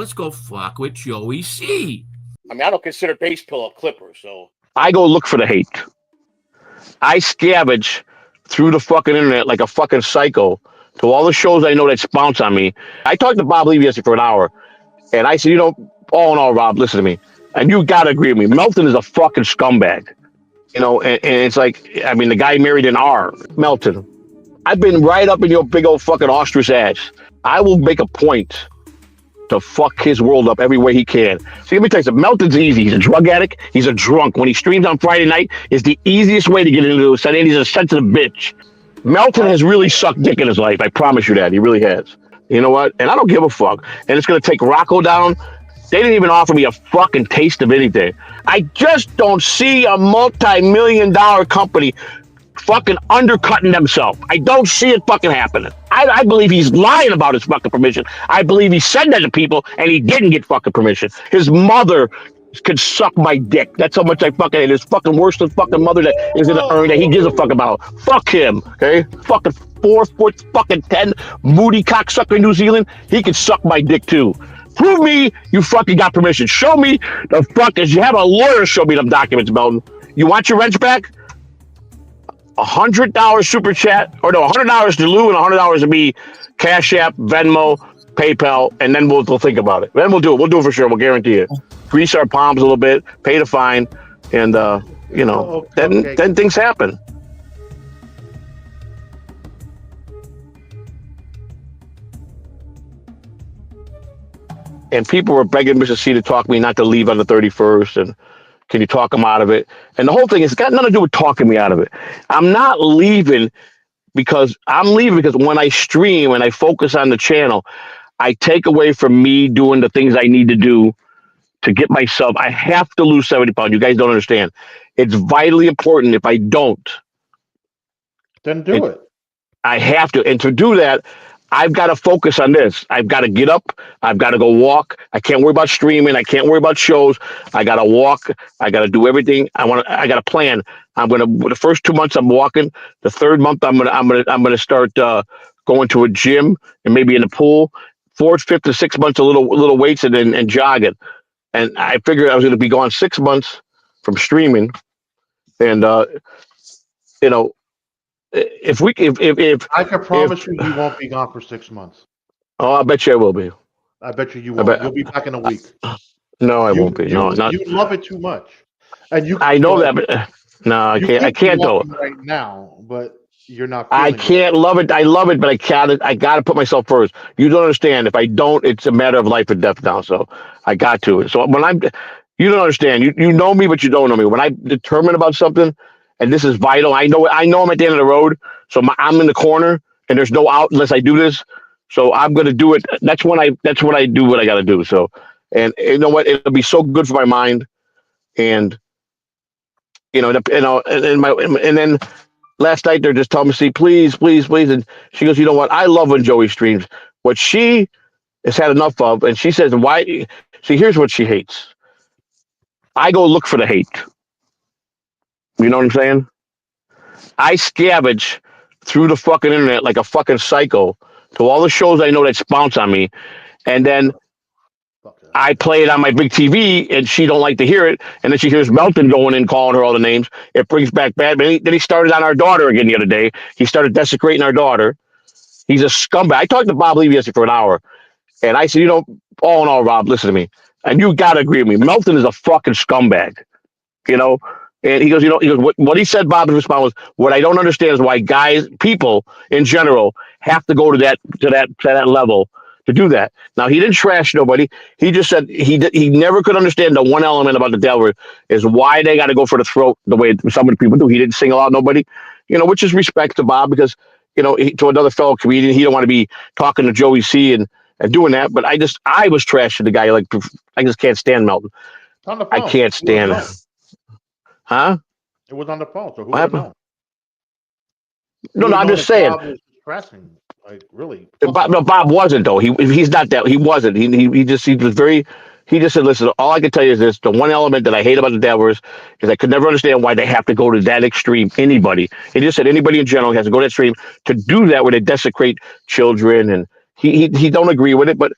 Let's go fuck with Joey C. I mean, I don't consider Base Pill a Clipper, so I go look for the hate. I scavenge through the fucking internet like a fucking psycho to all the shows I know that bounce on me. I talked to Bob Levy yesterday for an hour, and I said, all in all, Rob, listen to me. And you got to agree with me. Melton is a fucking scumbag. And it's like, I mean, the guy married an R. Melton, I've been right up in your big old fucking ostrich ass. I will make a point to fuck his world up every way he can. See, let me tell you something. Melton's easy. He's a drug addict. He's a drunk. When he streams on Friday night, is the easiest way to get into it. And he's a sensitive bitch. Melton has really sucked dick in his life. I promise you that. He really has. You know what? And I don't give a fuck. And it's going to take Rocco down. They didn't even offer me a fucking taste of anything. I just don't see a multi-million-dollar company fucking undercutting themselves. I don't see it fucking happening. I believe he's lying about his fucking permission. I believe he said that to people and he didn't get fucking permission. His mother could suck my dick. That's how much I fucking hate his fucking worst fucking mother that is gonna earn that he gives a fuck about. Fuck him, okay? Fucking 4 foot fucking 10 moody cocksucker in New Zealand. He can suck my dick too. Prove me you fucking got permission. Show me the fuck. As you have a lawyer show me them documents, Melton. You want your wrench back? $100 super chat, or no, $100 to Lou and $100 to me, Cash App, Venmo, PayPal, and then we'll think about it. Then we'll do it. We'll do it for sure. We'll guarantee it. Grease our palms a little bit, pay the fine, and then things happen. And people were begging Mr. C to talk me not to leave on the 31st, and can you talk him out of it? And the whole thing has got nothing to do with talking me out of it. I'm not leaving because when I stream and I focus on the channel, I take away from me doing the things I need to do to get myself. I have to lose 70 pounds. You guys don't understand. It's vitally important. If I don't, then do it. I have to. And to do that, I've got to focus on this. I've got to get up. I've got to go walk. I can't worry about streaming. I can't worry about shows. I got to walk. I got to do everything. I got a plan. The first 2 months I'm walking. The third month I'm gonna start going to a gym and maybe in the pool. Fourth, fifth, to 6 months, a little weights and jogging. And I figured I was going to be gone 6 months from streaming. And if I can promise you won't be gone for 6 months. Oh, I bet you I will be. I bet you won't. You'll be back in a week. No, I won't be. No, not. You love it too much, and you. I know that, but no, I can't. I can't do it right now. But you're not. I can't love it. I love it, but I can't. I got to put myself first. You don't understand. If I don't, it's a matter of life or death now. So I got to. So you don't understand. You know me, but you don't know me. When I'm determined about something, and this is vital, I know I'm at the end of the road. So I'm in the corner, and there's no out unless I do this. So I'm gonna do it. That's when I do what I got to do. So, and you know what? It'll be so good for my mind, and and then last night they're just telling me, "See, please," and she goes, "You know what? I love when Joey streams. What she has had enough of," and she says, "Why?" See, here's what she hates. I go look for the hate. You know what I'm saying? I scavenge through the fucking internet like a fucking psycho to all the shows I know that bounce on me, and then I play it on my big TV, and she don't like to hear it, and then she hears Melton going in calling her all the names. It brings back bad. But then he started on our daughter again the other day. He started desecrating our daughter. He's a scumbag. I talked to Bob Levy yesterday for an hour, and I said, all in all, Rob, listen to me, and you got to agree with me. Melton is a fucking scumbag, And he goes, what he said, Bob's response was, what I don't understand is why people in general have to go to that level to do that. Now, he didn't trash nobody. He just said he never could understand the one element about the Delaware is why they got to go for the throat the way some of the people do. He didn't single out nobody, which is respect to Bob because, to another fellow comedian, he don't want to be talking to Joey C and doing that. But I was trashing the guy. Like, I just can't stand Melton. I can't stand it. Huh? It was on the phone. So who what happened? No, I'm just saying. Bob was pressing, like really. Bob wasn't though. He's not that. He wasn't. He just said, listen. All I can tell you is this: the one element that I hate about the Devils is I could never understand why they have to go to that extreme. Anybody. He just said anybody in general has to go to that extreme to do that where they desecrate children, and he don't agree with it. But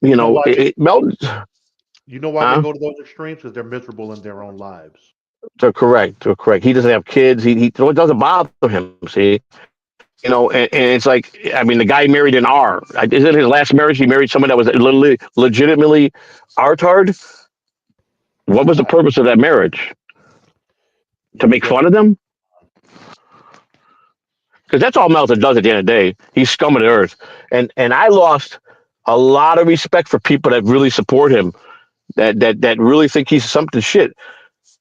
You You know know, why they Melton. you know why they Huh? go to those extremes? Because they're miserable in their own lives. They're correct. They're correct. He doesn't have kids. He so it doesn't bother him. See, and it's like, I mean, the guy married an R. Isn't his last marriage? He married someone that was literally, legitimately artard. What was the I, purpose of that marriage? To you make just fun of them? Because that's all Melton does at the end of the day. He's scum of the earth, and I lost a lot of respect for people that really support him. That really think he's something shit.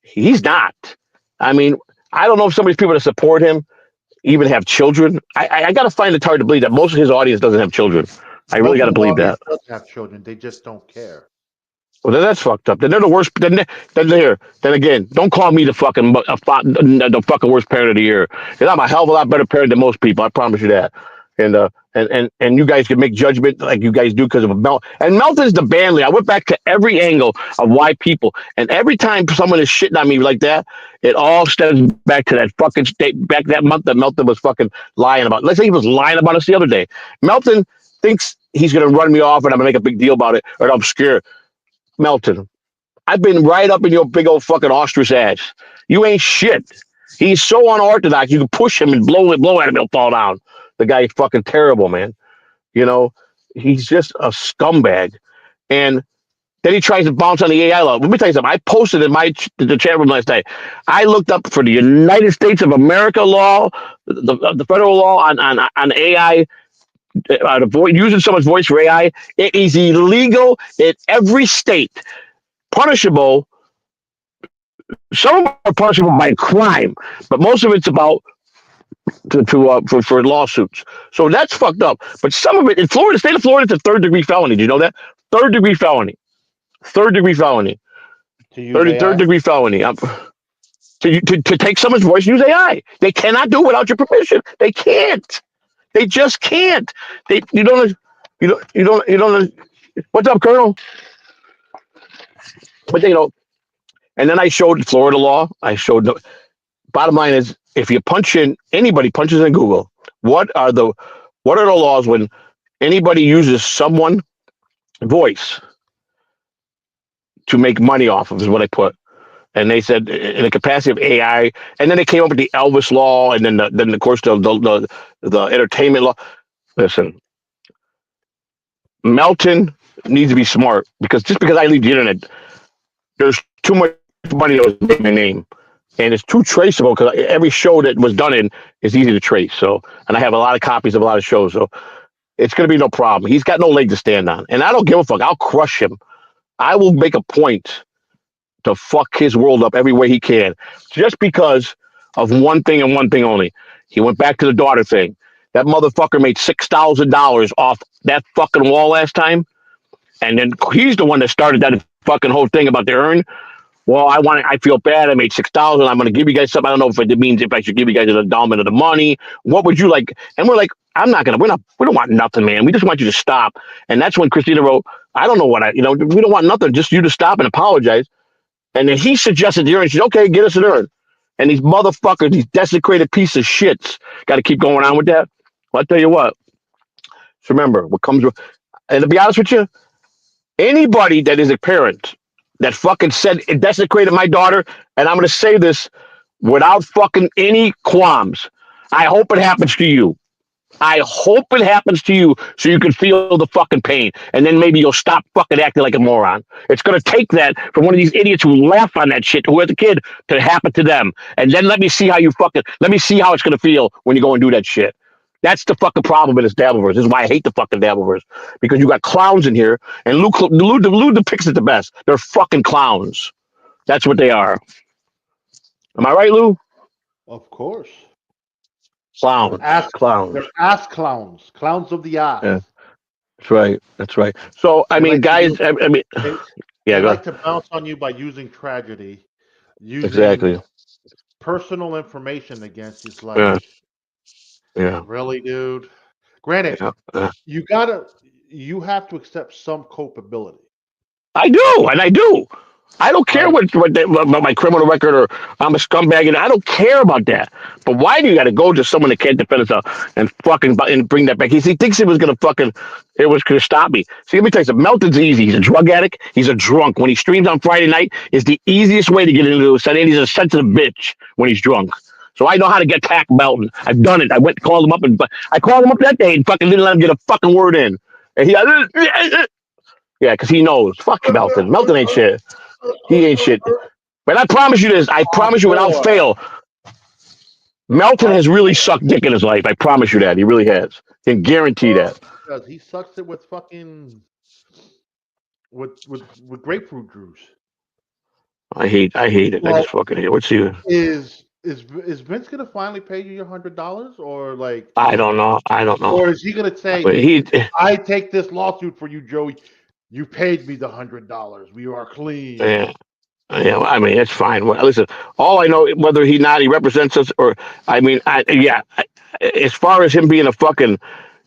He's not. I mean, I don't know if some of these people that support him even have children. I got to find it hard to believe that most of his audience doesn't have children. I really most got of to his believe that. audience does have children. They just don't care. Well, then that's fucked up. Then they're the worst. Then there. Then again, don't call me the fucking the fucking worst parent of the year. Because I'm a hell of a lot better parent than most people. I promise you that. And you guys can make judgment like you guys do because of Mel. And Melton's the band leader. I went back to every angle of why people. And every time someone is shitting on me like that, it all stems back to that fucking state back that month that Melton was fucking lying about. Let's say he was lying about us the other day. Melton thinks he's gonna run me off and I'm gonna make a big deal about it or I'm scared. Melton, I've been right up in your big old fucking ostrich ass. You ain't shit. He's so unorthodox. You can push him and blow at him, he'll fall down. The guy's fucking terrible, man. You know, he's just a scumbag. And then he tries to bounce on the AI law. Let me tell you something. I posted in the chat room last night. I looked up for the United States of America law, the federal law on AI, using someone's voice for AI. It is illegal in every state, punishable. Some of them are punishable by crime, but most of it's about for lawsuits. So that's fucked up. But some of it in Florida, state of Florida, it's a third-degree felony. Do you know that? Third-degree felony. Third-degree felony. To use Third AI? degree felony. To take someone's voice and use AI. They cannot do it without your permission. They can't. They just can't. They you don't. What's up, Colonel? But and then I showed Florida law. I showed the bottom line is if you punch in anybody punches in Google, what are the laws when anybody uses someone voice to make money off of is what I put. And they said in the capacity of AI, and then they came up with the Elvis law, and then of course the entertainment law. Listen, Melton needs to be smart because just because I leave the internet, there's too much money that was in my name, and it's too traceable because every show that was done in is easy to trace. So, and I have a lot of copies of a lot of shows, so it's going to be no problem. He's got no leg to stand on, and I don't give a fuck. I'll crush him. I will make a point to fuck his world up every way he can, just because of one thing and one thing only. He went back to the daughter thing. That motherfucker made $6,000 off that fucking wall last time, and then he's the one that started that fucking whole thing about the earn. Well, I feel bad. I made 6,000. I'm going to give you guys something. I don't know if it means if I should give you guys an endowment of the money. What would you like? And we're like, I'm not gonna. We don't want nothing, man. We just want you to stop. And that's when Christina wrote, I don't know what we don't want nothing. Just you to stop and apologize. And then he suggested the urn. She said, okay, get us an urn. And these motherfuckers, these desecrated piece of shits, got to keep going on with that. Well, I tell you what. Just remember, what comes with, and to be honest with you, anybody that is a parent that fucking said it desecrated my daughter, and I'm going to say this without fucking any qualms. I hope it happens to you. I hope it happens to you so you can feel the fucking pain. And then maybe you'll stop fucking acting like a moron. It's going to take that from one of these idiots who laugh on that shit, who has a kid, to happen to them. And then let me see how it's going to feel when you go and do that shit. That's the fucking problem in this Dabbleverse. This is why I hate the fucking Dabbleverse. Because you got clowns in here, and Lou depicts it the best. They're fucking clowns. That's what they are. Am I right, Lou? Of course. Clowns. They're Clowns. ass clowns. Clowns of the ass. Yeah, that's right. That's right. So, I They mean, like to guys, use I mean, they, yeah, they go like ahead. to bounce on you by using tragedy, using Exactly. personal information against you. It's like, Yeah, yeah, really, dude? Granted, yeah. you gotta you have to accept some culpability. I do, and I do. I don't care about my criminal record or I'm a scumbag, and I don't care about that. But why do you got to go to someone that can't defend himself and fucking and bring that back? He thinks it was gonna stop me. See, let me tell you something. Melton's easy. He's a drug addict. He's a drunk. When he streams on Friday night, is the easiest way to get into it. And he's a sensitive bitch when he's drunk. So I know how to get attack Melton. I've done it. I went and called him up, and I called him up that day and fucking didn't let him get a fucking word in. And he, yeah, because he knows. Fuck Melton. Melton ain't shit. He ain't shit. But I promise you this. I promise you without fail, Melton has really sucked dick in his life. I promise you that. He really has. Can guarantee that. Because he sucks it with fucking with grapefruit juice. I hate it. Well, I just fucking hate it. What's he? Is Vince gonna finally pay you your $100 or like? I don't know. Or is he gonna say, But "I take this lawsuit for you, Joey. You paid me the $100. We are clean." yeah. Yeah, I mean, it's fine. Well, listen, all I know, whether he represents us or, I mean, as far as him being a fucking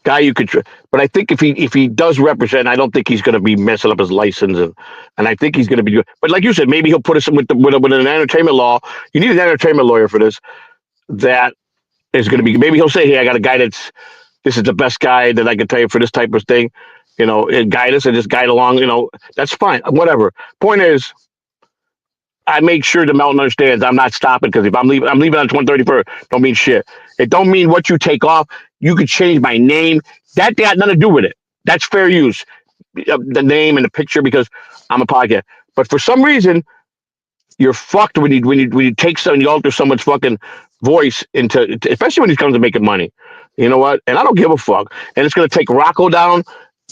guy you could, but I think if he does represent, I don't think he's going to be messing up his license, and I think he's going to be good. But like you said, maybe he'll put us with an entertainment law. You need an entertainment lawyer for this. That is going to be. Maybe he'll say, "Hey, I got a guy this is the best guy that I can tell you for this type of thing," and guide us and just guide along. That's fine. Whatever. Point is, I make sure the Melton understands I'm not stopping because if I'm leaving on 131st. Don't mean shit. It don't mean what you take off. You could change my name. That got nothing to do with it. That's fair use. The name and the picture because I'm a podcast. But for some reason, you're fucked when you take something, you alter someone's fucking voice especially when he comes to making money. You know what? And I don't give a fuck. And it's gonna take Rocco down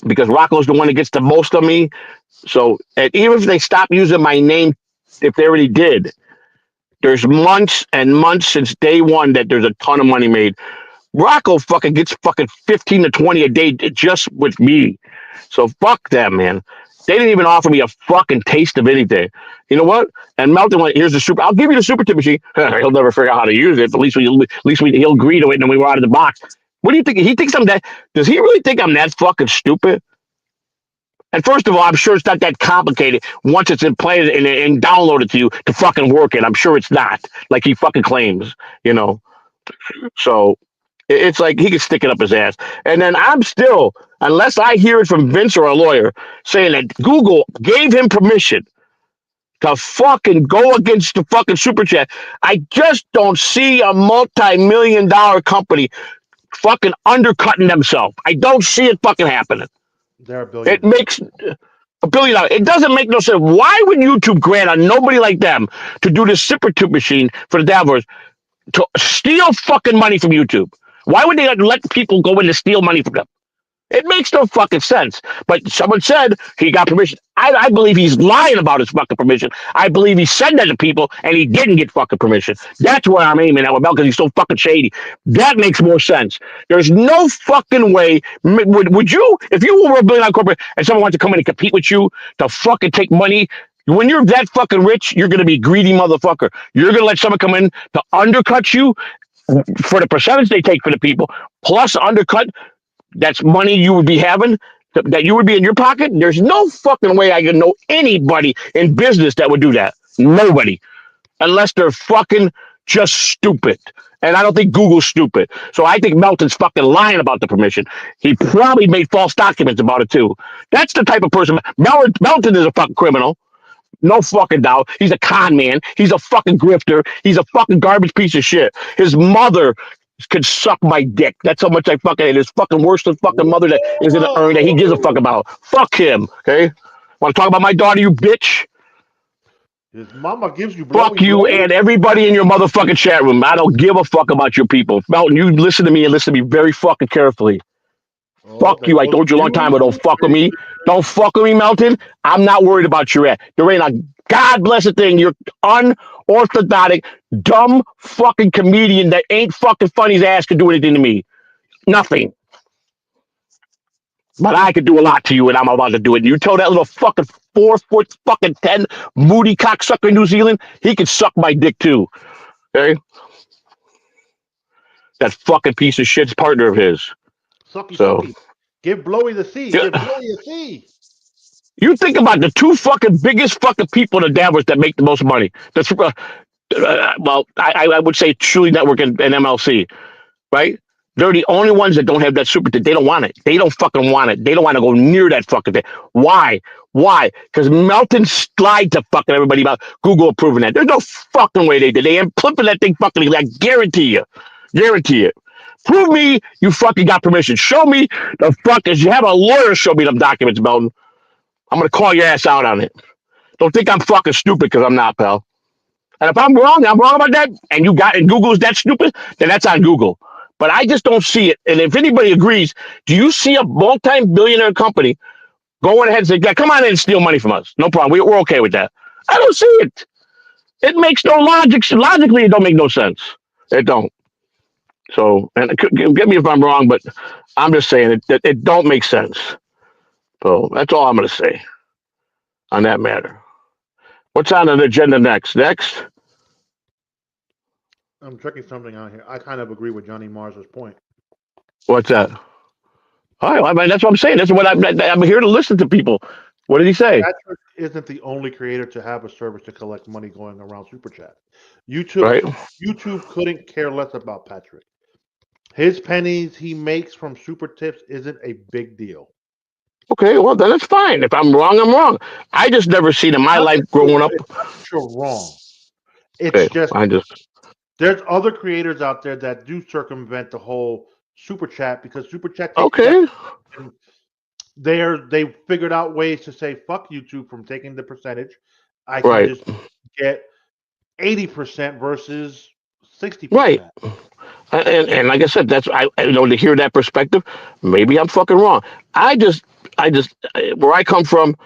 because Rocco's the one that gets the most of me. So, and even if they stop using my name, if they already did, there's months and months since day one that there's a ton of money made. Rocco fucking gets fucking 15 to 20 a day just with me. So fuck them, man. They didn't even offer me a fucking taste of anything. You know what? And Melton went, here's the super. I'll give you the super tip machine. He'll never figure out how to use it. But at least he'll agree to it. And then we were out of the box. What do you think? He thinks I'm that. Does he really think I'm that fucking stupid? And first of all, I'm sure it's not that complicated once it's in play and downloaded to you to fucking work it. I'm sure it's not like he fucking claims, So it's like he can stick it up his ass. And then I'm still, unless I hear it from Vince or a lawyer saying that Google gave him permission to fucking go against the fucking super chat, I just don't see a multi-million-dollar company fucking undercutting themselves. I don't see it fucking happening. They're a billion. It makes $1 billion. It doesn't make no sense. Why would YouTube grant on nobody like them to do this super tube machine for the Davos to steal fucking money from YouTube? Why would they let people go in to steal money from them? It makes no fucking sense. But someone said he got permission. I believe he's lying about his fucking permission. I believe he said that to people and he didn't get fucking permission. That's where I'm aiming at with Mel because he's so fucking shady. That makes more sense. There's no fucking way. Would you, if you were a $1 billion corporate and someone wanted to come in and compete with you to fucking take money, when you're that fucking rich, you're going to be greedy motherfucker. You're going to let someone come in to undercut you for the percentage they take for the people, plus undercut. That's money you would be having that you would be in your pocket. There's no fucking way I can know anybody in business that would do that. Nobody. Unless they're fucking just stupid. And I don't think Google's stupid. So I think Melton's fucking lying about the permission. He probably made false documents about it too. That's the type of person. Melton is a fucking criminal. No fucking doubt. He's a con man. He's a fucking grifter. He's a fucking garbage piece of shit. His mother could suck my dick. That's how much I fucking hate. It's fucking worse than fucking mother that is gonna earn that he gives a fuck about. Fuck him. Okay? Want to talk about my daughter, you bitch? His mama gives you fuck you and everybody in your motherfucking chat room. I don't give a fuck about your people. Melton, you listen to me and listen to me very fucking carefully. Fuck you. I told you a long time ago, don't fuck with me. Don't fuck with me, Melton. I'm not worried about your ass. There ain't a God blessed thing. You're unorthodox, dumb fucking comedian that ain't fucking funny. His ass could do anything to me. Nothing. But I could do a lot to you, and I'm about to do it. You tell that little fucking 4 foot fucking 10 moody cocksucker in New Zealand, he could suck my dick too. Okay? That fucking piece of shit's partner of his. Sucky, so, sucky. Give Blowy the C. Give Blowy a C. You think about the two fucking biggest fucking people in the Davos that make the most money. That's I would say Truly Network and MLC, right? They're the only ones that don't have that super. They don't want it. They don't fucking want it. They don't want to go near that fucking thing. Why? Why? Because Melton lied to fucking everybody about Google approving that. There's no fucking way they did. They implemented that thing fucking. I guarantee you. Guarantee it. Prove me you fucking got permission. Show me the fuck. Is you have a lawyer show me them documents, Melton. I'm gonna call your ass out on it. Don't think I'm fucking stupid because I'm not, pal. And if I'm wrong about that, and Google's that stupid, then that's on Google. But I just don't see it. And if anybody agrees, do you see a multi-billionaire company going ahead and say, yeah, come on in and steal money from us? No problem. We're okay with that. I don't see it. It makes no logic. Logically, it don't make no sense. It don't. So, and get me if I'm wrong, but I'm just saying it don't make sense. So that's all I'm going to say on that matter. What's on the agenda next? I'm checking something out here. I kind of agree with Johnny Mars's point. What's that? I mean, that's what I'm saying. That's what I'm here to listen to people. What did he say? Patrick isn't the only creator to have a service to collect money going around Super Chat. YouTube, Right. YouTube couldn't care less about Patrick. His pennies he makes from super tips isn't a big deal. Okay, well then it's fine. If I'm wrong, I'm wrong. I just never seen in my life growing up. It's not that you're wrong. It's just there's other creators out there that do circumvent the whole super chat because super chat takes they figured out ways to say fuck YouTube from taking the percentage. I can just get 80% versus 60%. Right. And like I said, that's to hear that perspective, maybe I'm fucking wrong. I just where I come from,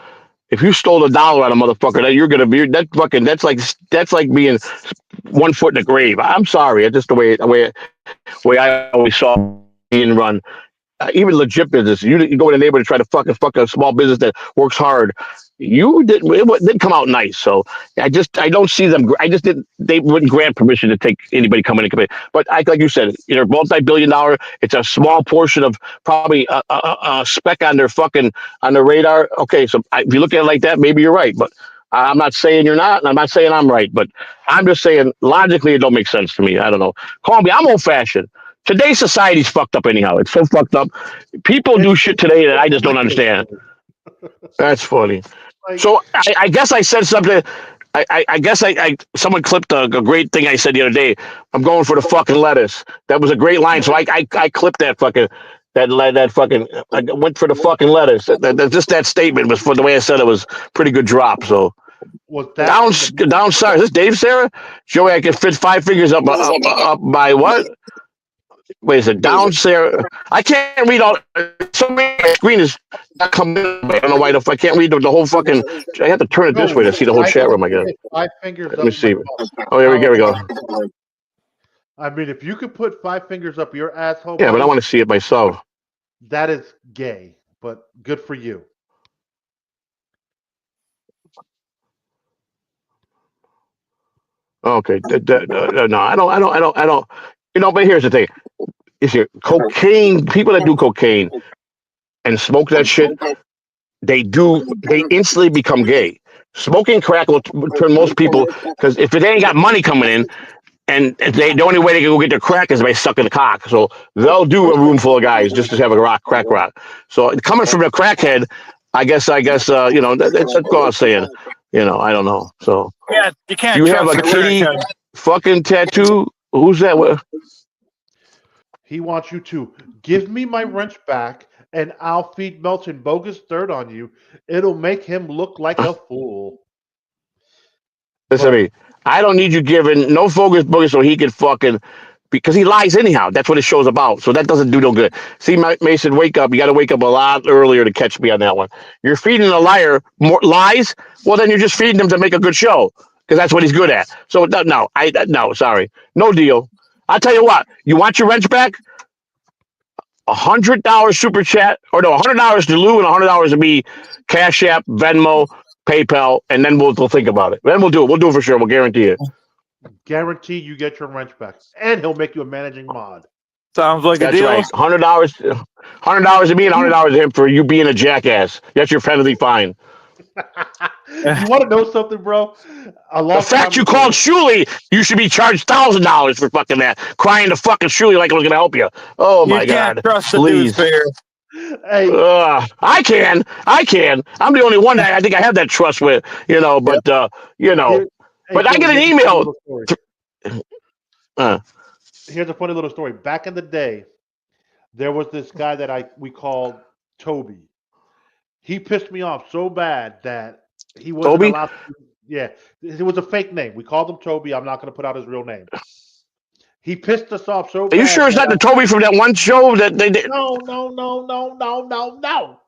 if you stole $1 out of motherfucker, then you're gonna be that's like being 1 foot in the grave. I'm sorry, it's just the way I always saw being run. Even legit business, you go in a neighborhood to try to fuck a small business that works hard. It didn't come out nice. So I don't see them. They wouldn't grant permission to take anybody coming in. But like you said, you're multi-billion-dollar. It's a small portion of probably a speck on their radar. Okay, so if you look at it like that, maybe you're right. But I'm not saying you're not, and I'm not saying I'm right. But I'm just saying logically, it don't make sense to me. I don't know. Call me. I'm old-fashioned. Today's society's fucked up anyhow. It's so fucked up. People do shit today that I just don't understand. That's funny. So I guess I said something. I guess someone clipped a great thing I said the other day. I'm going for the fucking lettuce. That was a great line. So I clipped that fucking. I went for the fucking lettuce. Just that statement was for the way I said it was pretty good drop. So down Sarah. Is this Dave Sarah? Joey, I can fit 5 fingers up by what? Wait, is it down Sarah? I can't read all. So my screen is not coming in. I don't know why I can't read the whole fucking. I have to turn it this way to see the whole chat room. I guess. 5 fingers. Let me see. Oh, here we go. I mean, if you could put 5 fingers up your asshole. Yeah, but I want to see it myself. That is gay, but good for you. Okay. No, I don't. But here's the thing. Is your cocaine people that do cocaine and smoke that shit, they instantly become gay. Smoking crack will turn most people, because if they ain't got money coming in, and the only way they can go get their crack is by sucking the cock. So they'll do a room full of guys just to have a crack rock. So coming from a crackhead, I guess that's what I'm saying. I don't know. So yeah, you can't. You have a kitty fucking tattoo. Who's that? He wants you to give me my wrench back, and I'll feed Melton bogus dirt on you. It'll make him look like a fool. Listen to me. I don't need you giving no bogus so he can fucking, because he lies anyhow. That's what his show's about. So that doesn't do no good. See, Mason, wake up. You got to wake up a lot earlier to catch me on that one. You're feeding a liar more lies. Well, then you're just feeding him to make a good show, because that's what he's good at. So no, sorry, no deal. I'll tell you what. You want your wrench back? $100 super chat, or no, $100 to Lou and $100 to me. Cash App, Venmo, PayPal, and then we'll think about it. Then we'll do it. We'll do it for sure. We'll guarantee it. Guarantee you get your wrench back, and he'll make you a managing mod. Sounds like a deal. That's right. $100 to me and $100 to him for you being a jackass. That's your penalty fine. You want to know something, bro? A long The fact time you ago- called Shuli, you should be charged $1,000 for fucking that. Crying to fucking Shuli like it was gonna help you. Oh You my can't god! trust the Please. newspaper. Hey, I can. I'm the only one that I think I have that trust with, Yep. but you know, here, hey, but I Joey, get an here's a funny email. little story. Uh, Here's a funny little story. Back in the day, there was this guy that we called Toby. He pissed me off so bad that he wasn't Toby, allowed to. Yeah, it was a fake name. We called him Toby. I'm not going to put out his real name. He pissed us off so are you sure bad it's that not the Toby from that one show that they did no.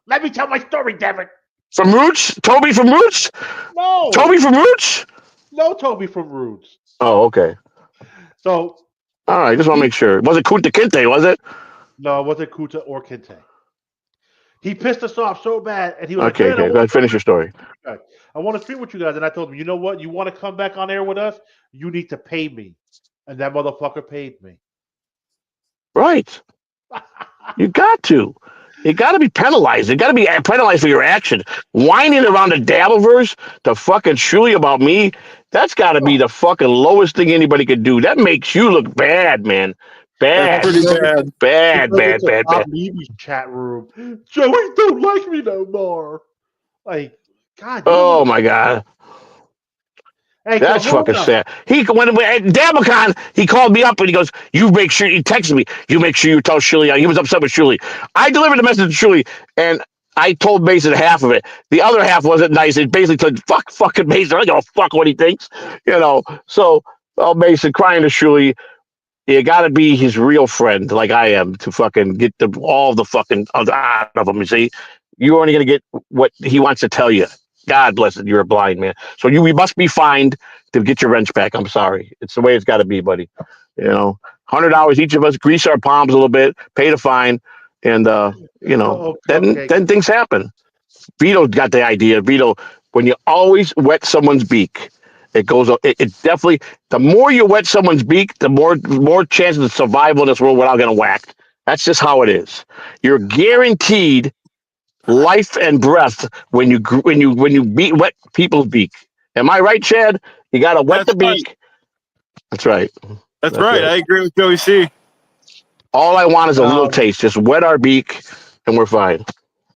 Let me tell my story, damn it. from Roots? Toby from Roots? No, Toby from Roots? no Toby from Roots. Oh, okay. So All right, just want to he make sure. Was it Kunta Kinte? Was it? no, it wasn't Kuta or Kente. He pissed us off so bad, and he was like, Okay, "Man, okay. Go ahead, finish your story. I want to stream with you guys." And I told him, "You know what? You want to come back on air with us? You need to pay me." And that motherfucker paid me. Right. You got to. You got to be penalized. You got to be penalized for your action. Whining around the Dabbleverse to fucking Shuli about me, that's got to be the fucking lowest thing anybody could do. That makes you look bad, man. That's Bad. pretty bad. Bad, He goes bad, into bad, Bob bad. Levy's chat room. Joey don't like me no more. Like, God, you don't Oh, even. my God. Hey, so That's hold fucking on. sad. When at Dabicon, he called me up and he goes, "You make sure," he texted me, "You make sure you tell Shuli." He was upset with Shuli. I delivered the message to Shuli, and I told Mason half of it. The other half wasn't nice. It basically said, fucking Mason. I don't give a fuck what he thinks, So, Mason crying to Shuli. You got to be his real friend, like I am, to fucking get all the fucking out of him. You see, you're only gonna get what he wants to tell you. God bless it. You're a blind man, so we must be fined to get your wrench back. I'm sorry. It's the way it's got to be, buddy. $100 each of us, grease our palms a little bit, pay the fine, and then Okay. things happen. Vito got the idea. Vito, when you always wet someone's beak, it goes. It definitely. The more you wet someone's beak, the more chances of survival in this world without getting whacked. That's just how it is. You're guaranteed life and breath when you wet people's beak. Am I right, Chad? You got to wet That's the right. beak. That's right. That's right. right. I agree with Joey C. All I want is a little Um, taste. Just wet our beak, and we're fine.